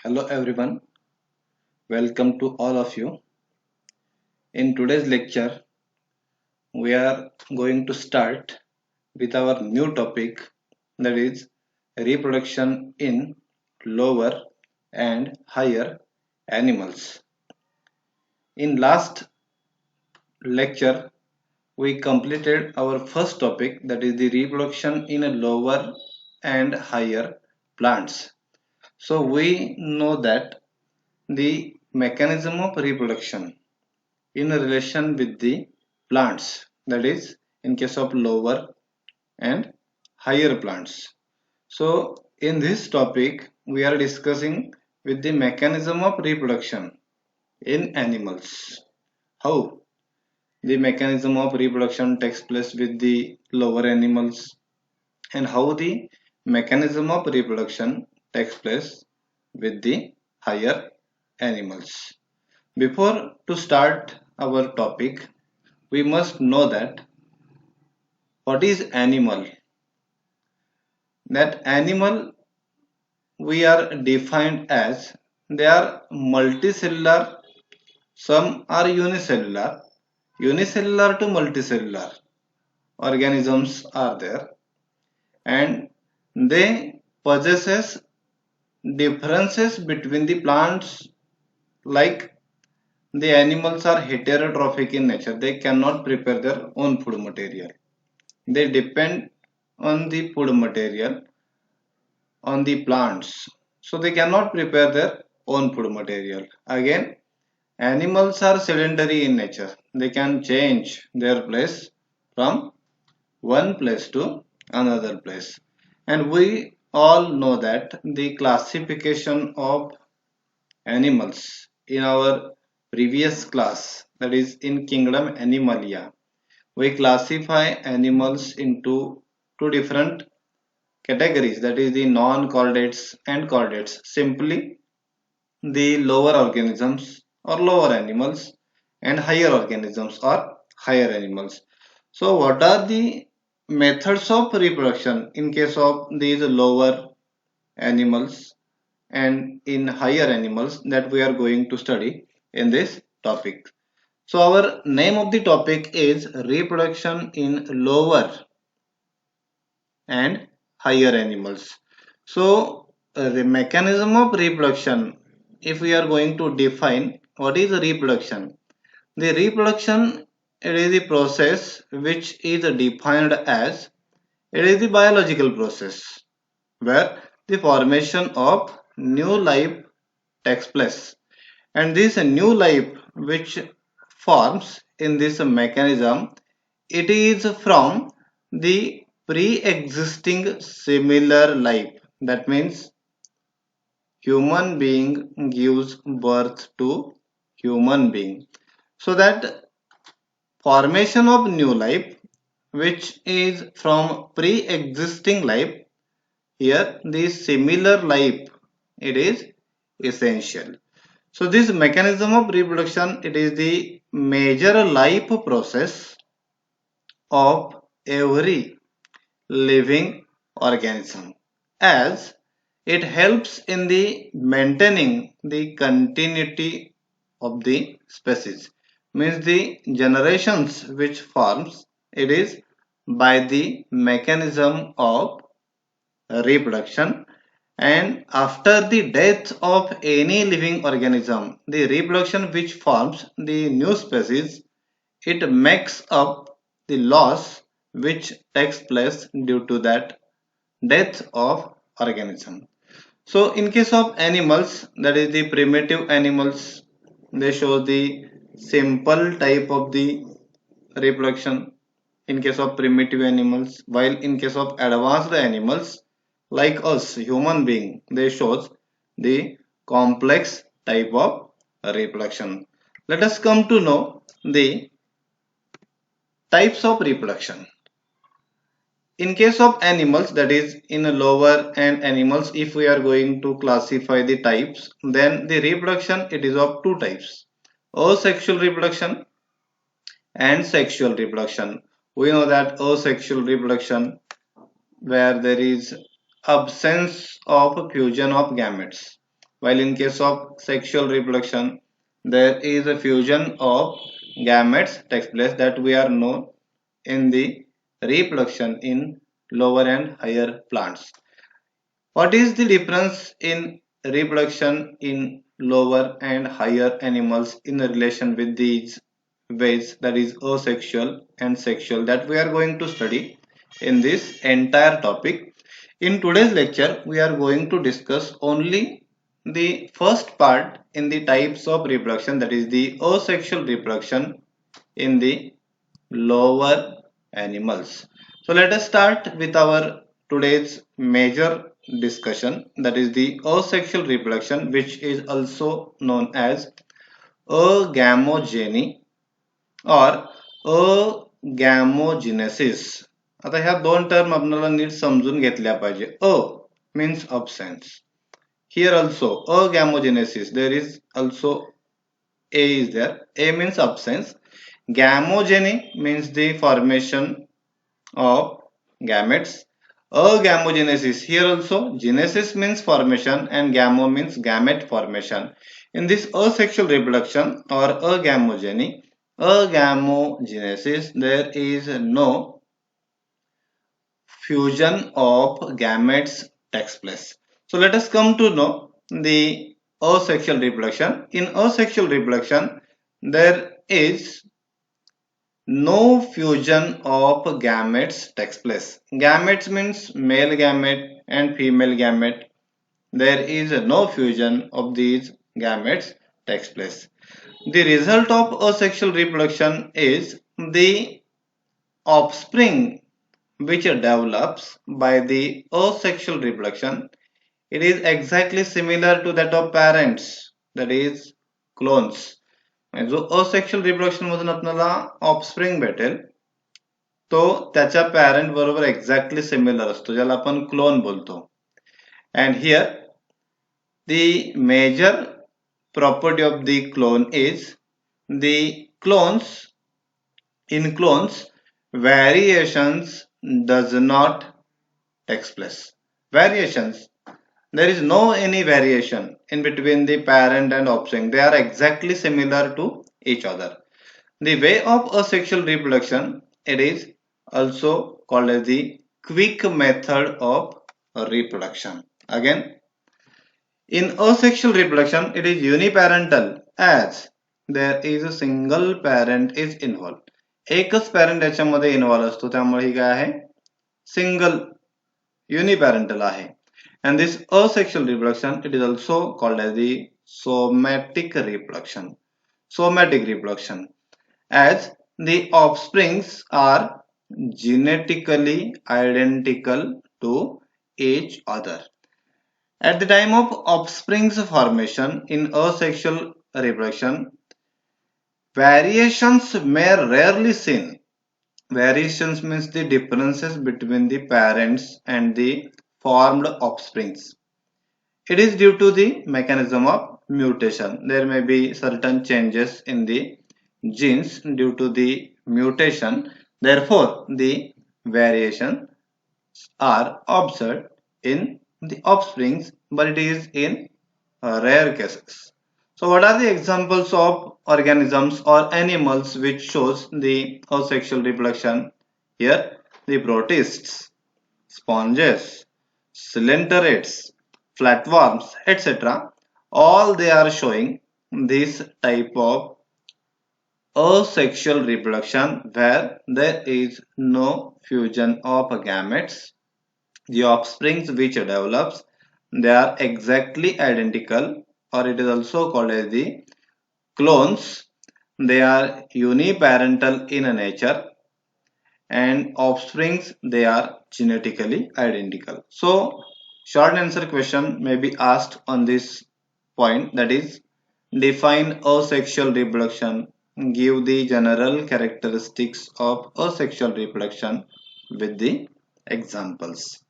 Hello everyone, welcome to all of you. In today's lecture, we are going to start with our new topic, that is reproduction in lower and higher animals. In last lecture, we completed our first topic, that is the reproduction in a lower and higher plants. So we know that the mechanism of reproduction in relation with the plants, that is in case of lower and higher plants. So in this topic we are discussing with the mechanism of reproduction in animals, how the mechanism of reproduction takes place with the lower animals and how the mechanism of reproduction takes place with the higher animals. Before to start our topic, we must know that what is animal. That animal we are defined as they are multicellular, some are unicellular. Unicellular to multicellular organisms are there, and they possesses differences between the plants, like the animals are heterotrophic in nature. They cannot prepare their own food material. They depend on the food material on the plants, so they cannot prepare their own food material. Again, animals are sedentary in nature. They can change their place from one place to another place. And we all know that the classification of animals in our previous class, that is in kingdom Animalia, we classify animals into two different categories, that is the non-chordates and chordates. Simply the lower organisms or lower animals and higher organisms or higher animals. So what are the methods of reproduction in case of these lower animals and in higher animals that we are going to study in this topic? So our name of the topic is reproduction in lower and higher animals. So the mechanism of reproduction, if we are going to define what is reproduction, the reproduction, it is the process which is defined as, it is the biological process where the formation of new life takes place, and this new life which forms in this mechanism, it is from the pre-existing similar life. That means human being gives birth to human being. So that formation of new life which is from pre-existing life, here the similar life, it is essential. So this mechanism of reproduction, it is the major life process of every living organism, as it helps in the maintaining the continuity of the species. Means the generations which forms, it is by the mechanism of reproduction. And after the death of any living organism, the reproduction which forms the new species, it makes up the loss which takes place due to that death of organism. So in case of animals, that is the primitive animals, they show the simple type of the reproduction in case of primitive animals, while in case of advanced animals like us human being, they shows the complex type of reproduction. Let us come to know the types of reproduction. In case of animals, that is in a lower and animals, if we are going to classify the types, then the reproduction, it is of two types: asexual reproduction and sexual reproduction. We know that asexual reproduction, where there is absence of fusion of gametes, while in case of sexual reproduction, there is a fusion of gametes takes place that we are known in the reproduction in lower and higher plants. What is the difference in reproduction in lower and higher animals in relation with these ways, that is asexual and sexual, that we are going to study in this entire topic. In today's lecture, we are going to discuss only the first part in the types of reproduction, that is the asexual reproduction in the lower animals. So let us start with our today's major discussion, that is the asexual reproduction, which is also known as अगॅमोजेनी or अगॅमोजेनेसिस. आता ह्या दोन term आपल्याला NEET समजून घेतल्या पाहिजे. अ means absence. Here also agamogenesis, there is also A is there. A means absence. Gamogeny means the formation of gametes. Agamogenesis, here also genesis means formation and gamo means gamete formation. In this asexual reproduction or agamogenesis, there is no fusion of gametes takes place. So let us come to know the asexual reproduction. In asexual reproduction, there is no fusion of gametes takes place. Gametes means male gamete and female gamete. There is no fusion of these gametes takes place. The result of asexual reproduction is the offspring which develops by the asexual reproduction. It is exactly similar to that of parents, that is clones. जो asexual reproduction मधून आपल्याला offspring भेटेल तो त्याच्या parent बरोबर exactly similar असतो, ज्याला आपण क्लोन बोलतो. And here the major property of the clone is the clones. In clones, variations does not takes place. Variations, there is no any variation in between the parent and offspring. They are exactly similar to each other. The way of asexual reproduction, it is also called as the quick method of reproduction. Again, in asexual reproduction, it is uniparental as there is a single parent is involved. एकच parent याच्यामध्ये involve असतो, त्यामुळे ही काय आहे, single युनिपॅरेंटल आहे. And this asexual reproduction, it is also called as the somatic reproduction. Somatic reproduction, as the offsprings are genetically identical to each other. At the time of offsprings formation in asexual reproduction, variations may rarely seen. Variations means the differences between the parents and the formed offsprings. It is due to the mechanism of mutation. There may be certain changes in the genes due to the mutation. Therefore, the variations are observed in the offsprings, but it is in rare cases. So what are the examples of organisms or animals which shows the asexual reproduction? Here, the protists, sponges, cylinderates, flatworms, etc. All they are showing this type of asexual reproduction where there is no fusion of gametes. The offsprings which develops, they are exactly identical, or it is also called as the clones. They are uniparental in nature, and offsprings, they are genetically identical. So short answer question may be asked on this point, that is define asexual reproduction, give the general characteristics of asexual reproduction with the examples.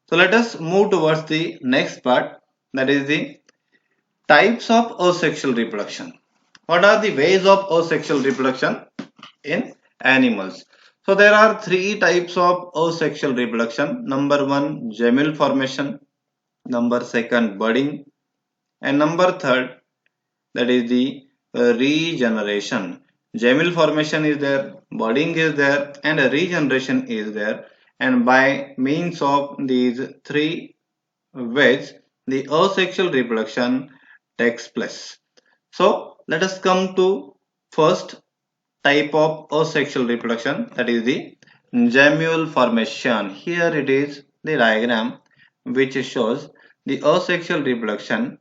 So let us move towards the next part, that is the types of asexual reproduction. What are the ways of asexual reproduction in animals? So there are three types of asexual reproduction. Number one, gemule formation. Number second, budding. And number third, that is the regeneration. Jamil formation is there, budding is there, and regeneration is there. And by means of these three ways, the asexual reproduction takes place. So let us come to first type of asexual reproduction, that is the gemule formation. Here it is the diagram which shows the asexual reproduction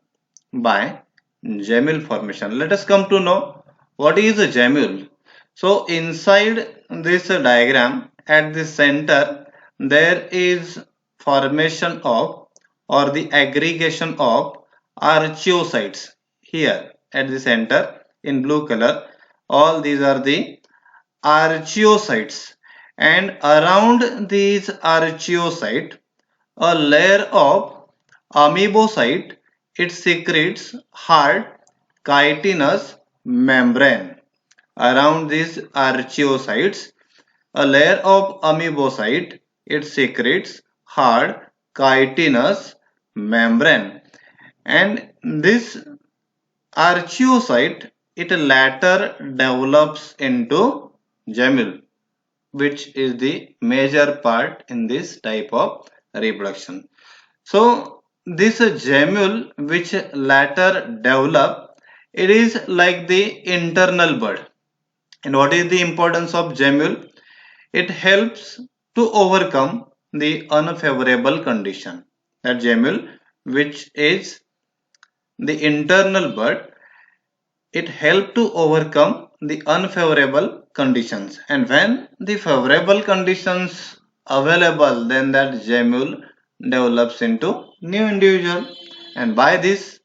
by gemule formation. Let us come to know what is a gemule. So inside this diagram at the center there is formation of or the aggregation of archeocytes. Here at the center in blue color, all these are the archeocytes, and around these archeocyte a layer of amoebocyte, it secretes hard chitinous membrane. Around these archeocytes, a layer of amoebocyte, it secretes hard chitinous membrane. And this archeocyte, it later develops into gemule, which is the major part in this type of reproduction. So this gemule which later develop, it is like the internal bud. And what is the importance of gemule? It helps to overcome the unfavorable condition. That gemule which is the internal bud, it helps to overcome the unfavorable conditions. And when the favorable conditions available, then that gemule develops into new individual, and by this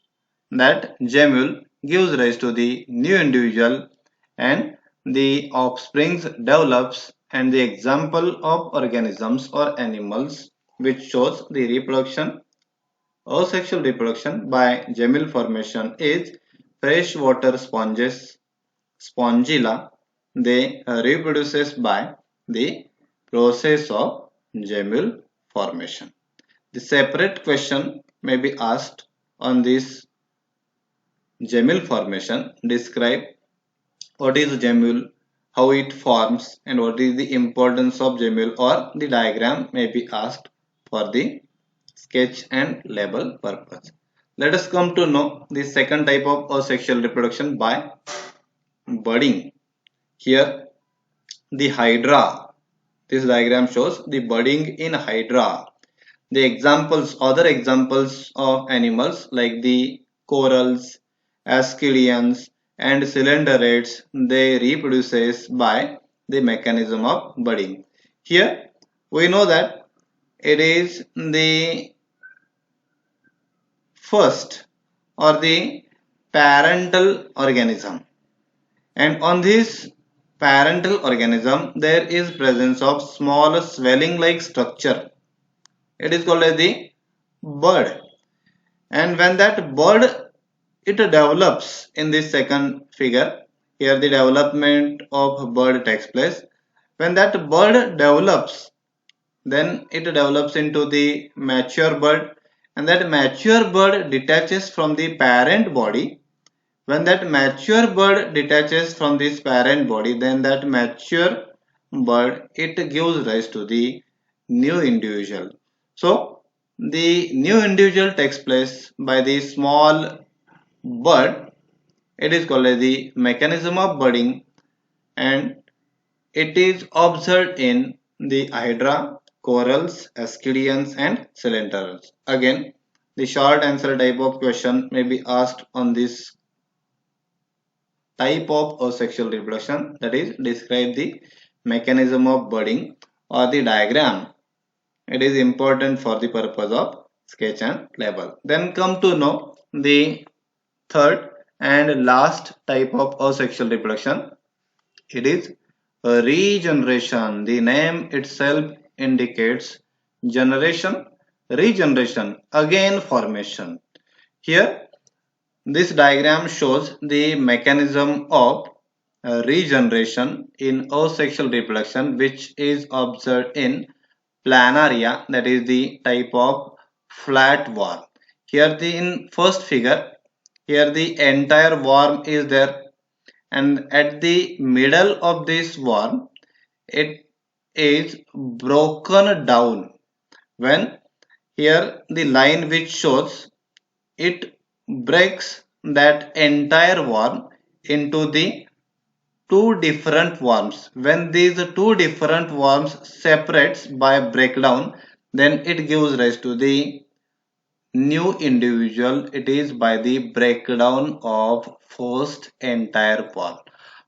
that gemule gives rise to the new individual, and the offsprings develops. And the example of organisms or animals which shows the reproduction, asexual reproduction by gemule formation is freshwater sponges, Spongilla. They reproduces by the process of gemule formation. The separate question may be asked on this gemule formation. Describe what is gemule, how it forms, and what is the importance of gemule, or the diagram may be asked for the sketch and label purpose. Let us come to know the second type of asexual reproduction by budding. Here the hydra, this diagram shows the budding in hydra. The examples, other examples of animals like the corals, ascidians, and cylinderates, they reproduces by the mechanism of budding. Here we know that it is the first or the parental organism, and on this parental organism there is presence of small swelling like structure. It is called as the bud. And when that bud it develops in this second figure, here the development of bud takes place. When that bud develops, then it develops into the mature bud, and that mature bud detaches from the parent body. When that mature bud detaches from this parent body, then that mature bud it gives rise to the new individual. So the new individual takes place by the small bud. It is called as the mechanism of budding, and it is observed in the hydra, corals, ascidians, and cylinders. Again, the short answer type of question may be asked on this type of asexual reproduction, that is describe the mechanism of budding or the diagram. It is important for the purpose of sketch and label. Then come to know the third and last type of asexual reproduction. It is regeneration. The name itself indicates generation, regeneration, again formation. Here this diagram shows the mechanism of regeneration in asexual reproduction, which is observed in planaria, that is the type of flat wall. Here the in first figure here the entire worm is there, and at the middle of this worm it is broken down. When here the line which shows, it breaks that entire worm into the two different worms. When these two different worms separates by breakdown, then it gives rise to the new individual. It is by the breakdown of first entire worm.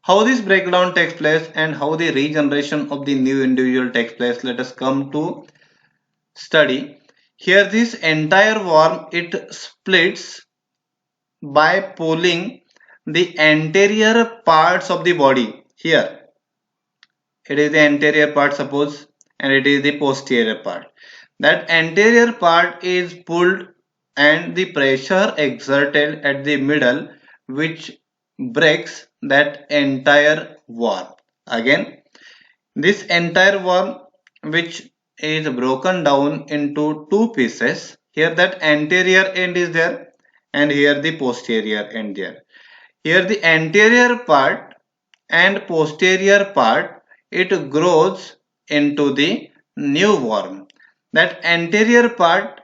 How this breakdown takes place and how the regeneration of the new individual takes place, let us come to study. Here this entire worm, it splits by pulling the anterior parts of the body. Here it is the anterior part, suppose, and it is the posterior part. That anterior part is pulled and the pressure exerted at the middle, which breaks that entire worm. Again, this entire worm, which is broken down into two pieces. Here that anterior end is there, and here the posterior end there. Here the anterior part and posterior part, it grows into the new worm. That anterior part,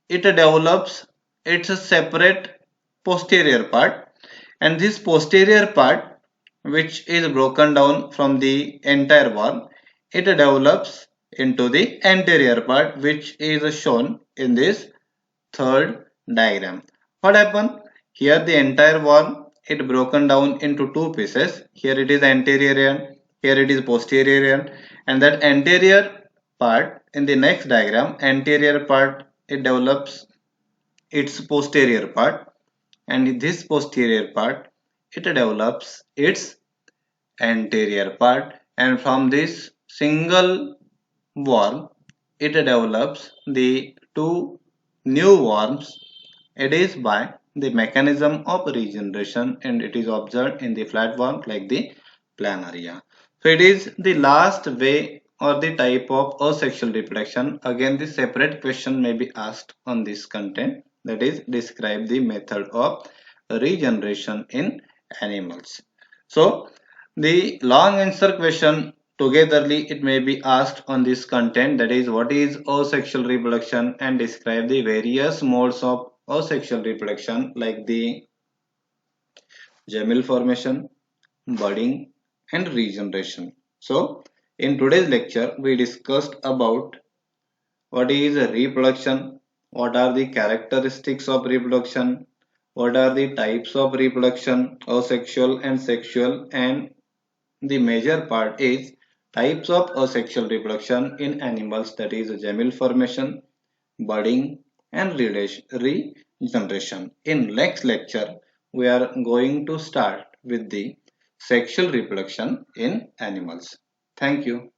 it develops its separate posterior part, and this posterior part, which is broken down from the entire worm, it develops into the anterior part, which is shown in this third diagram. What happened? Here the entire worm, it broken down into two pieces. Here it is anterior end, here it is posterior end, and that anterior part in the next diagram, anterior part, it develops its posterior part, and this posterior part, it develops its anterior part, and from this single worm it develops the two new worms. It is by the mechanism of regeneration, and it is observed in the flatworm like the planaria. So it is the last way or the type of asexual reproduction. Again, the separate question may be asked on this content, that is, describe the method of regeneration in animals. So the long answer question togetherly, it may be asked on this content, that is, what is asexual reproduction, and describe the various modes of asexual reproduction like the gemel formation, budding, and regeneration. So in today's lecture we discussed about what is reproduction, what are the characteristics of reproduction, what are the types of reproduction, asexual and sexual, and the major part is types of asexual reproduction in animals, that is gemel formation, budding, and regeneration. In next lecture, we are going to start with the sexual reproduction in animals. Thank you.